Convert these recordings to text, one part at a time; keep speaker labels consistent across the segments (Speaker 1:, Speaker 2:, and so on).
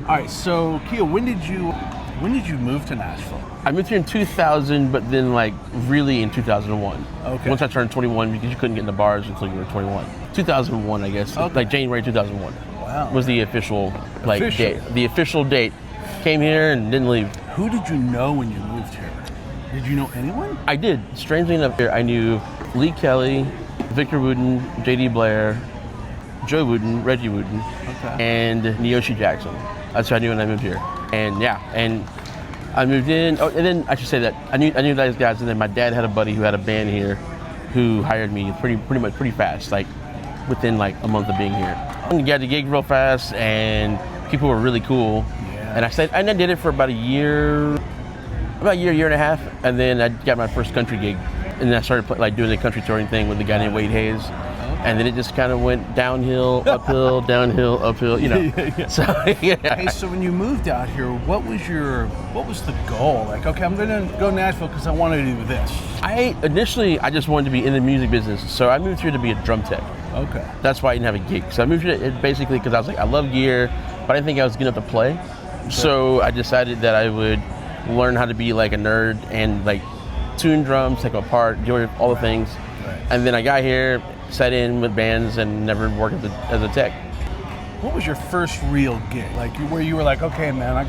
Speaker 1: All right, so Keio, when did you move to Nashville?
Speaker 2: I moved here in 2000, but then like really in 2001.
Speaker 1: Okay.
Speaker 2: Once I turned 21, because you couldn't get in the bars until you were 21. 2001, I guess.
Speaker 1: Okay.
Speaker 2: Like January 2001.
Speaker 1: Wow.
Speaker 2: Was the official date. The official date. Came here and didn't leave.
Speaker 1: Who did you know when you moved here? Did you know anyone?
Speaker 2: I did. Strangely enough, here I knew Lee Kelley, Victor Wooten, J.D. Blair, Joe Wooten, Reggie Wooten, and Neoshi Jackson. That's who I knew when I moved here. And yeah, and I moved in. Oh, and then I should say that I knew those guys. And then my dad had a buddy who had a band here, who hired me pretty fast, like within like a month of being here. I got the gig real fast, and people were really cool.
Speaker 1: Yeah.
Speaker 2: And I did it for about a year and a half, and then I got my first country gig, and then I started doing the country touring thing with the guy named Wade Hayes. And then it just kind of went downhill, uphill, downhill, uphill, you know.
Speaker 1: Yeah.
Speaker 2: So, yeah.
Speaker 1: Hey, so when you moved out here, what was the goal? Like, okay, I'm going to go to Nashville because I want to do this.
Speaker 2: Initially, I just wanted to be in the music business. So I moved here to be a drum tech.
Speaker 1: Okay.
Speaker 2: That's why I didn't have a gig. So I moved here basically because I was like, I love gear, but I didn't think I was good enough to play. Okay. So I decided that I would learn how to be like a nerd and like tune drums, take them apart, do all the things.
Speaker 1: Right.
Speaker 2: And then I got here, sat in with bands, and never worked as a tech.
Speaker 1: What was your first real gig? Like where you were like, okay, man, I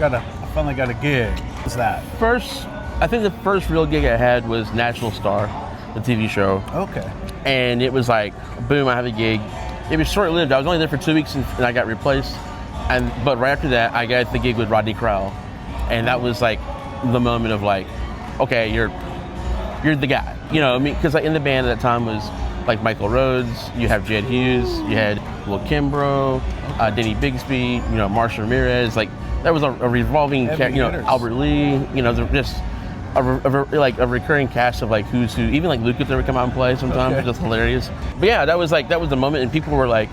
Speaker 1: finally got a gig. What was that?
Speaker 2: I think the first real gig I had was National Star, the TV show.
Speaker 1: Okay.
Speaker 2: And it was like, boom, I have a gig. It was short-lived. I was only there for 2 weeks and I got replaced. But right after that, I got the gig with Rodney Crowell. And that was like the moment of like, okay, you're the guy. You know, I mean, because like in the band at that time was like Michael Rhodes, you have Jed Hughes, you had Will Kimbrough, Denny Bigsby, you know, Marsha Ramirez. Like that was a revolving, Albert Lee. You know, just a recurring cast of like who's who. Even like Lucas would come out and play sometimes, which is hilarious. But yeah, that was the moment, and people were like,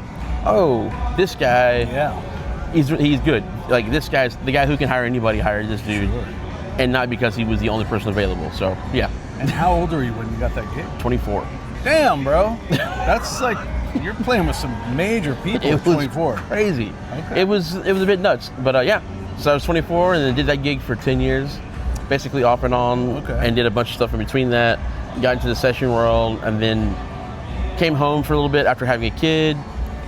Speaker 2: "Oh, this guy, he's good. Like this guy's the guy who can hire anybody. Hired this dude, and not because he was the only person available." So yeah.
Speaker 1: And how old were you when you got that gig?
Speaker 2: 24.
Speaker 1: Damn, bro. That's like, you're playing with some major people at 24.
Speaker 2: Crazy.
Speaker 1: Okay.
Speaker 2: It was a bit nuts, but yeah. So I was 24 and then did that gig for 10 years, basically off and on, and did a bunch of stuff in between that. Got into the session world, and then came home for a little bit after having a kid,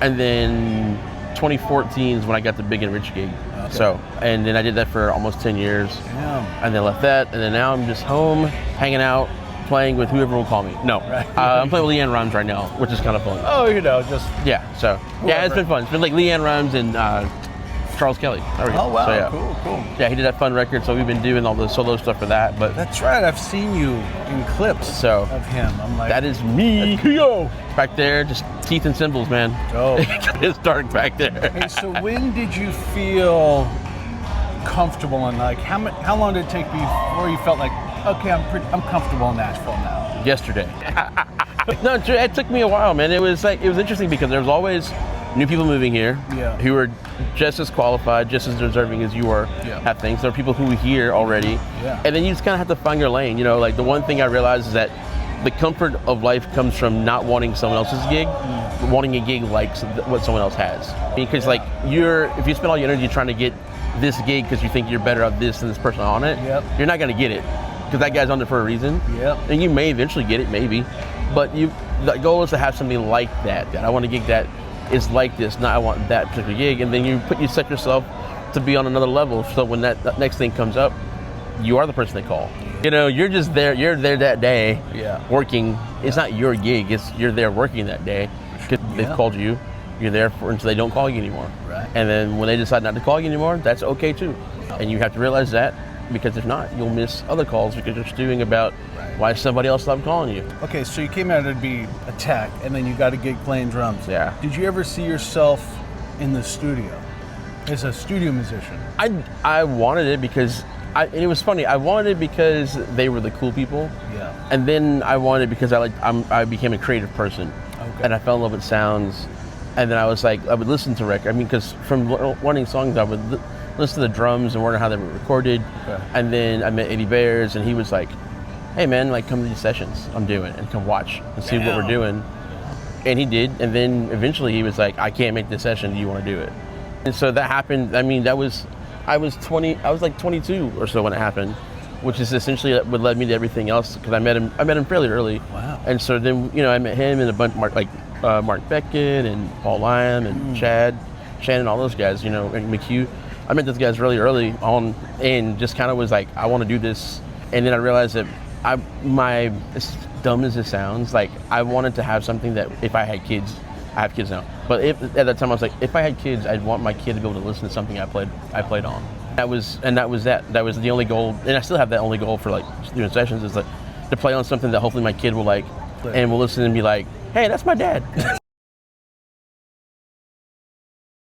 Speaker 2: and then 2014 is when I got the Big and Rich gig. Okay. So, and then I did that for almost 10 years.
Speaker 1: Damn.
Speaker 2: And then left that, and then now I'm just home, hanging out, playing with whoever will call me. No, I'm playing with LeAnn Rimes right now, which is kind of fun.
Speaker 1: Oh, you know, just...
Speaker 2: Yeah, so, whoever. Yeah, it's been fun. It's been like LeAnn Rimes and Charles Kelley.
Speaker 1: Oh, wow,
Speaker 2: so, yeah.
Speaker 1: Cool.
Speaker 2: Yeah, he did that fun record, so we've been doing all the solo stuff for that. But
Speaker 1: that's right, I've seen you in clips of him. I'm like...
Speaker 2: That is me.
Speaker 1: Keio.
Speaker 2: Back there, just teeth and cymbals, man.
Speaker 1: Oh.
Speaker 2: It's dark back there.
Speaker 1: Hey, so when did you feel comfortable, and like how long did it take before you felt like, okay, I'm comfortable in Nashville now?
Speaker 2: Yesterday. No, it took me a while, man. It was interesting because there was always new people moving here who were just as qualified, just as deserving as you were. Have things. There are people who were here already, and then you just kind of have to find your lane. You know, like the one thing I realized is that the comfort of life comes from not wanting someone else's gig, wanting a gig like what someone else has. Because like if you spend all your energy trying to get this gig because you think you're better at this than this person on it, you're not going to get it because that guy's on it for a reason. And you may eventually get it, maybe, but the goal is to have something like that. I want a gig that is like this, not I want that particular gig, and then you set yourself to be on another level. So when that next thing comes up, you are the person they call. You know, you're just there. You're there that day, working. It's not your gig. You're there working that day because they've called you. You're there until they don't call you anymore.
Speaker 1: Right.
Speaker 2: And then when they decide not to call you anymore, that's okay too. And you have to realize that, because if not, you'll miss other calls because you're stewing about why somebody else stopped calling you. Okay,
Speaker 1: so you came out to be a tech, and then you got a gig playing drums.
Speaker 2: Yeah.
Speaker 1: Did you ever see yourself in the studio as a studio musician?
Speaker 2: I wanted it because it was funny. I wanted it because they were the cool people.
Speaker 1: Yeah.
Speaker 2: And then I wanted it because I became a creative person.
Speaker 1: Okay.
Speaker 2: And I fell in love with sounds. And then I was like, I would listen to records. I mean, because from learning songs, I would listen to the drums and wonder how they were recorded.
Speaker 1: Okay.
Speaker 2: And then I met Eddie Bayers, and he was like, hey man, like come to these sessions I'm doing and come watch and see what we're doing. And he did. And then eventually he was like, I can't make this session. Do you want to do it? And so that happened. I mean, that was I was like 22 or so when it happened, which is essentially what led me to everything else, because I met him fairly early.
Speaker 1: Wow.
Speaker 2: And so then, I met him and a bunch, Mark Beckett and Paul Lyon and Chad, Shannon, all those guys, and McHugh. I met those guys really early on, and just kind of was like, I want to do this. And then I realized that as dumb as it sounds, like I wanted to have something that if I had kids, I have kids now, but at that time I was like, if I had kids, I'd want my kid to be able to listen to something I played on. That was the only goal, and I still have that only goal for like doing sessions, is like to play on something that hopefully my kid will like and will listen and be like, hey, that's my dad.